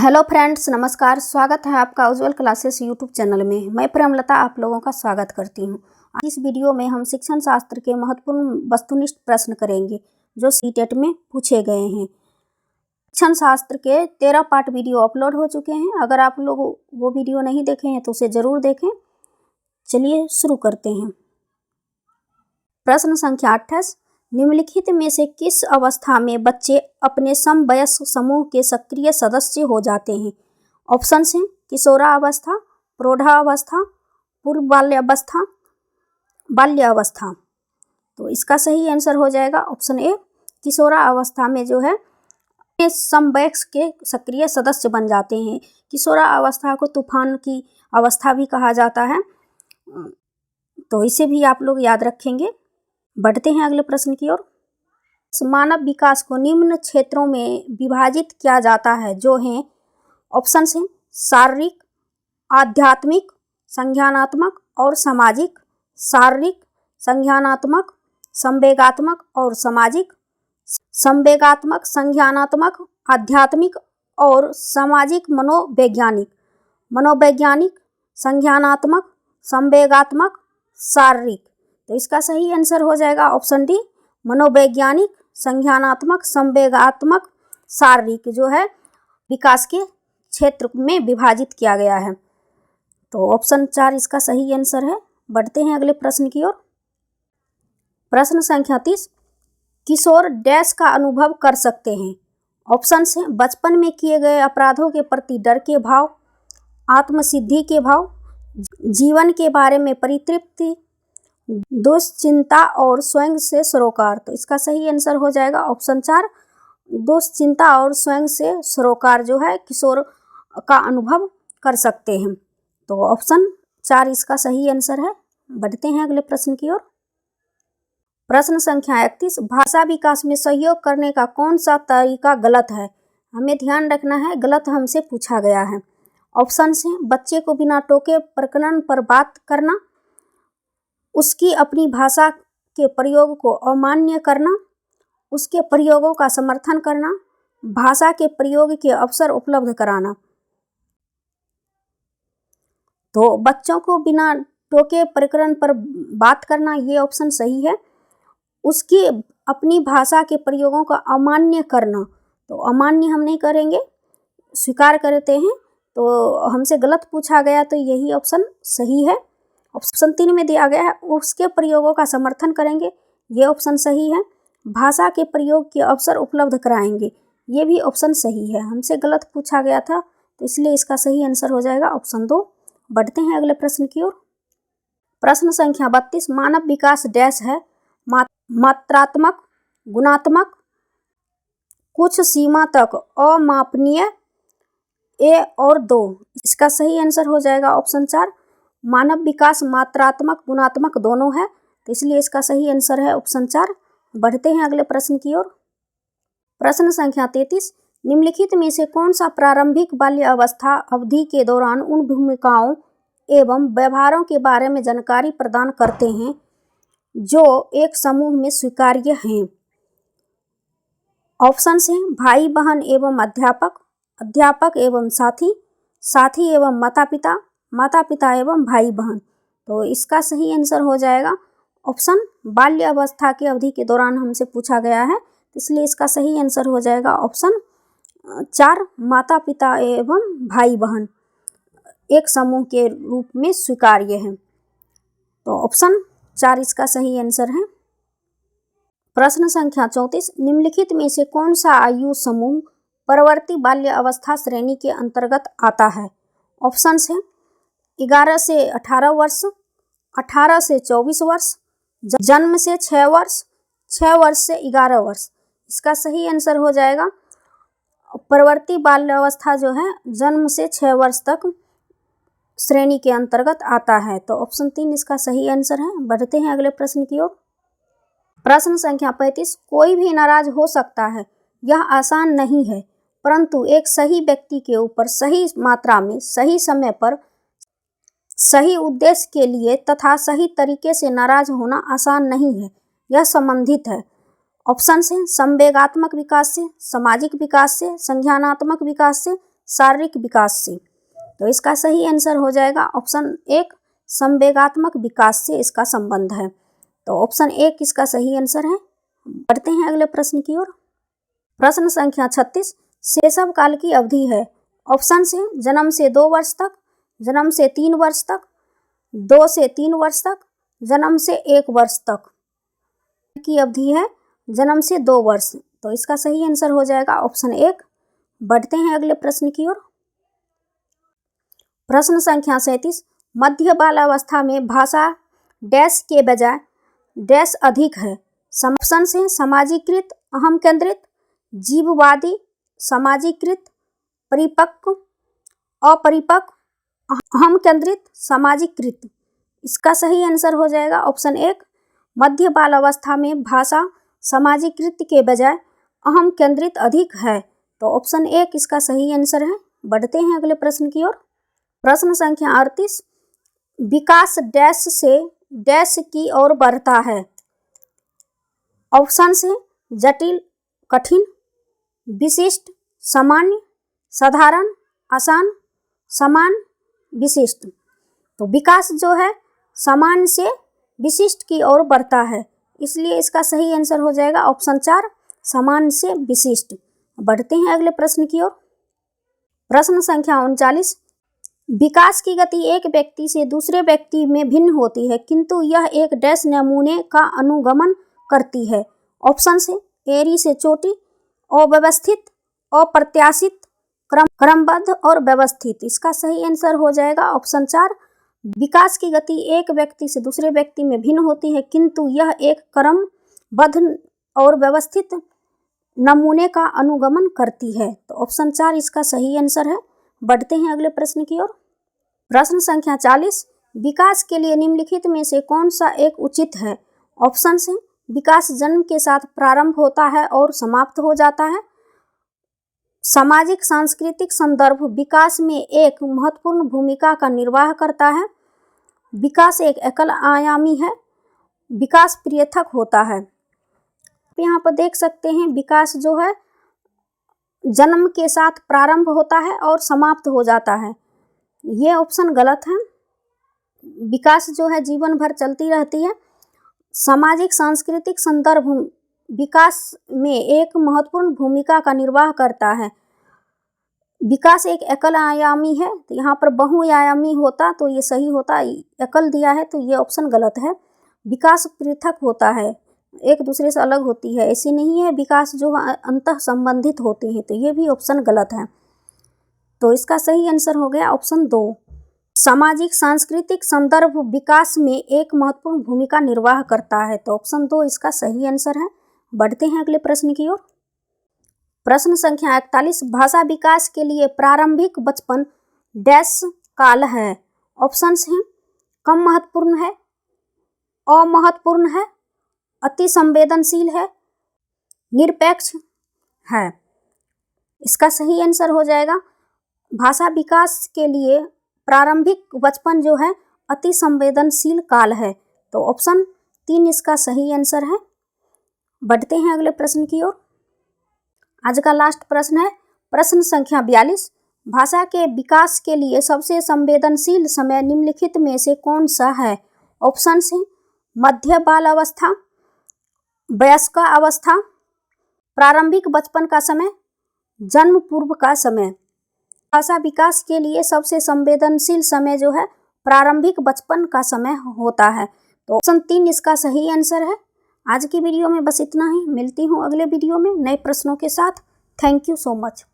Hello friends, नमस्कार। स्वागत है आपका उज्जवल क्लासेस यूट्यूब चैनल में। मैं प्रेमलता आप लोगों का स्वागत करती हूं। आज इस वीडियो में हम शिक्षण शास्त्र के महत्वपूर्ण वस्तुनिष्ठ प्रश्न करेंगे जो सीटेट में पूछे गए हैं। शिक्षण शास्त्र के 13 पार्ट वीडियो अपलोड हो चुके हैं। अगर आप लोग वो वीडियो नहीं देखे हैं तो उसे ज़रूर देखें। चलिए शुरू करते हैं। प्रश्न संख्या 28, निम्नलिखित में से किस अवस्था में बच्चे अपने समवयस्क समूह के सक्रिय सदस्य हो जाते हैं? ऑप्शन हैं किशोरावस्था, प्रौढ़ावस्था, पूर्व बाल्यावस्था, बाल्यावस्था। तो इसका सही आंसर हो जाएगा ऑप्शन ए, किशोरावस्था में जो है समवयस्क के सक्रिय सदस्य बन जाते हैं। किशोरावस्था को तूफान की अवस्था भी कहा जाता है, तो इसे भी आप लोग याद रखेंगे। बढ़ते हैं अगले प्रश्न की ओर। मानव विकास को निम्न क्षेत्रों में विभाजित किया जाता है जो हैं, ऑप्शन हैं शारीरिक, आध्यात्मिक, संज्ञानात्मक और सामाजिक। शारीरिक, संज्ञानात्मक, संवेगात्मक और सामाजिक। संवेगात्मक, संज्ञानात्मक, आध्यात्मिक और सामाजिक। मनोवैज्ञानिक, मनोवैज्ञानिक, संज्ञानात्मक, संवेगात्मक, शारीरिक। तो इसका सही आंसर हो जाएगा ऑप्शन डी, मनोवैज्ञानिक, संज्ञानात्मक, संवेगात्मक, शारीरिक जो है विकास के क्षेत्र में विभाजित किया गया है। तो ऑप्शन 4 इसका सही आंसर है। बढ़ते हैं अगले प्रश्न की ओर। प्रश्न संख्या 30, किशोर डैश का अनुभव कर सकते हैं? ऑप्शन हैं बचपन में किए गए अपराधों के प्रति डर के भाव, आत्मसिद्धि के भाव, जीवन के बारे में परितृप्ति, दुश्चिंता और स्वयं से सरोकार। तो इसका सही आंसर हो जाएगा ऑप्शन 4, दुश्चिंता और स्वयं से सरोकार जो है किशोर का अनुभव कर सकते हैं। तो ऑप्शन 4 इसका सही आंसर है। बढ़ते हैं अगले प्रश्न की ओर। प्रश्न संख्या 31, भाषा विकास में सहयोग करने का कौन सा तरीका गलत है? हमें ध्यान रखना है, गलत हमसे पूछा गया है। ऑप्शन हैं बच्चे को बिना टोके प्रकरण पर बात करना, उसकी अपनी भाषा के प्रयोग को अमान्य करना, उसके प्रयोगों का समर्थन करना, भाषा के प्रयोग के अवसर उपलब्ध कराना। तो बच्चों को बिना टोके प्रकरण पर बात करना, ये ऑप्शन सही है। उसकी अपनी भाषा के प्रयोगों का अमान्य करना, तो अमान्य हम नहीं करेंगे, स्वीकार करते हैं। तो हमसे गलत पूछा गया तो यही ऑप्शन सही है। ऑप्शन 3 में दिया गया है उसके प्रयोगों का समर्थन करेंगे, ये ऑप्शन सही है। भाषा के प्रयोग के अवसर उपलब्ध कराएंगे, ये भी ऑप्शन सही है। हमसे गलत पूछा गया था तो इसलिए इसका सही आंसर हो जाएगा ऑप्शन 2। बढ़ते हैं अगले प्रश्न की ओर। प्रश्न संख्या 32, मानव विकास डैश है? मात्रात्मक, गुणात्मक, कुछ सीमा तक अमापनीय, ए और 2। इसका सही आंसर हो जाएगा ऑप्शन 4, मानव विकास मात्रात्मक गुणात्मक दोनों है, तो इसलिए इसका सही आंसर है ऑप्शन 4। बढ़ते हैं अगले प्रश्न की ओर। प्रश्न संख्या 33, निम्नलिखित में से कौन सा प्रारंभिक बाल्य अवस्था अवधि के दौरान उन भूमिकाओं एवं व्यवहारों के बारे में जानकारी प्रदान करते हैं जो एक समूह में स्वीकार्य हैं? ऑप्शन हैं भाई बहन एवं अध्यापक, अध्यापक एवं साथी, साथी एवं माता पिता, माता पिता एवं भाई बहन। तो इसका सही आंसर हो जाएगा ऑप्शन, बाल्य अवस्था की अवधि के दौरान हमसे पूछा गया है, इसलिए इसका सही आंसर हो जाएगा ऑप्शन 4, माता पिता एवं भाई बहन एक समूह के रूप में स्वीकार्य है। तो ऑप्शन 4 इसका सही आंसर है। प्रश्न संख्या 34, निम्नलिखित में से कौन सा आयु समूह परवर्ती बाल्य अवस्था श्रेणी के अंतर्गत आता है? ऑप्शन हैं 11 से 18 वर्ष, 18 से 24 वर्ष, जन्म से 6 वर्ष, 6 वर्ष से 11 वर्ष। इसका सही आंसर हो जाएगा परवर्ती बाल्य अवस्था जो है जन्म से 6 वर्ष तक श्रेणी के अंतर्गत आता है। तो ऑप्शन 3 इसका सही आंसर है। बढ़ते हैं अगले प्रश्न की ओर। प्रश्न संख्या 35, कोई भी नाराज हो सकता है, यह आसान नहीं है, परंतु एक सही व्यक्ति के ऊपर सही मात्रा में, सही समय पर, सही उद्देश्य के लिए तथा सही तरीके से नाराज होना आसान नहीं है, यह संबंधित है। ऑप्शन हैं संवेगात्मक विकास से, सामाजिक विकास से, संज्ञानात्मक विकास से, शारीरिक विकास से। तो इसका सही आंसर हो जाएगा ऑप्शन 1, संवेगात्मक विकास से इसका संबंध है। तो ऑप्शन 1 इसका सही आंसर है। बढ़ते हैं अगले प्रश्न की ओर। प्रश्न संख्या 36, शैशव काल की अवधि है। ऑप्शन से जन्म से 2 वर्ष तक, जन्म से 3 वर्ष तक, 2 से 3 वर्ष तक, जन्म से 1 वर्ष तक की अवधि है जन्म से 2 वर्ष। तो इसका सही आंसर हो जाएगा ऑप्शन 1। बढ़ते हैं अगले प्रश्न की ओर। प्रश्न संख्या 37, मध्य बाल अवस्था में भाषा डैश के बजाय डैश अधिक है। ऑप्शन से सामाजिकृत, अहम केंद्रित, जीववादी, सामाजिकृत, परिपक्व, अपरिपक्व, अहम केंद्रित, सामाजिकृत। इसका सही आंसर हो जाएगा ऑप्शन 1, मध्य बाल अवस्था में भाषा सामाजिकृत के बजाय अहम केंद्रित अधिक है। तो ऑप्शन 1 इसका सही आंसर है। बढ़ते हैं अगले प्रश्न की ओर। प्रश्न संख्या 38, विकास डैश से डैश की ओर बढ़ता है। ऑप्शन से जटिल, कठिन, विशिष्ट, सामान्य, साधारण, आसान, समान, विशिष्ट। तो विकास जो है सामान्य से विशिष्ट की ओर बढ़ता है, इसलिए इसका सही आंसर हो जाएगा ऑप्शन 4, सामान्य से विशिष्ट। बढ़ते हैं अगले प्रश्न की ओर। प्रश्न संख्या 39, विकास की गति एक व्यक्ति से दूसरे व्यक्ति में भिन्न होती है, किंतु यह एक डैश नमूने का अनुगमन करती है। ऑप्शन से एड़ी से चोटी, अव्यवस्थित, अप्रत्याशित, क्रमबद्ध और व्यवस्थित। इसका सही आंसर हो जाएगा ऑप्शन 4, विकास की गति एक व्यक्ति से दूसरे व्यक्ति में भिन्न होती है, किंतु यह एक क्रमबद्ध और व्यवस्थित नमूने का अनुगमन करती है। तो ऑप्शन 4 इसका सही आंसर है। बढ़ते हैं अगले प्रश्न की ओर। प्रश्न संख्या 40, विकास के लिए निम्नलिखित में से कौन सा एक उचित है। ऑप्शन से विकास जन्म के साथ प्रारंभ होता है और समाप्त हो जाता है। सामाजिक सांस्कृतिक संदर्भ विकास में एक महत्वपूर्ण भूमिका का निर्वाह करता है। विकास एक एकल आयामी है। विकास पृथक होता है। यहाँ पर देख सकते हैं विकास जो है जन्म के साथ प्रारंभ होता है और समाप्त हो जाता है। ये ऑप्शन गलत है। विकास जो है जीवन भर चलती रहती है। सामाजिक सांस्कृतिक संदर्भ विकास में एक महत्वपूर्ण भूमिका का निर्वाह करता है। विकास एक एकल आयामी है, तो यहाँ पर बहुआयामी होता तो ये सही होता, एकल दिया है तो ये ऑप्शन गलत है। विकास पृथक होता है, एक दूसरे से अलग होती है, ऐसी नहीं है विकास जो अंतः संबंधित होते हैं, तो ये भी ऑप्शन गलत है। तो इसका सही आंसर हो गया ऑप्शन 2, सामाजिक सांस्कृतिक संदर्भ विकास में एक महत्वपूर्ण भूमिका निर्वाह करता है। तो ऑप्शन 2 इसका सही आंसर है। बढ़ते हैं अगले प्रश्न की ओर। प्रश्न संख्या 41, भाषा विकास के लिए प्रारंभिक बचपन डैश काल है। ऑप्शंस हैं कम महत्वपूर्ण है, अमहत्वपूर्ण है, अति संवेदनशील है, निरपेक्ष है। इसका सही आंसर हो जाएगा भाषा विकास के लिए प्रारंभिक बचपन जो है अति संवेदनशील काल है। तो ऑप्शन 3 इसका सही आंसर है। बढ़ते हैं अगले प्रश्न की ओर। आज का लास्ट प्रश्न है प्रश्न संख्या 42, भाषा के विकास के लिए सबसे संवेदनशील समय निम्नलिखित में से कौन सा है। ऑप्शन है मध्य बाल अवस्था, वयस्क अवस्था, प्रारंभिक बचपन का समय, जन्म पूर्व का समय। भाषा विकास के लिए सबसे संवेदनशील समय जो है प्रारंभिक बचपन का समय होता है। तो ऑप्शन 3 इसका सही आंसर है। आज की वीडियो में बस इतना ही। मिलती हूँ अगले वीडियो में नए प्रश्नों के साथ। Thank you so much.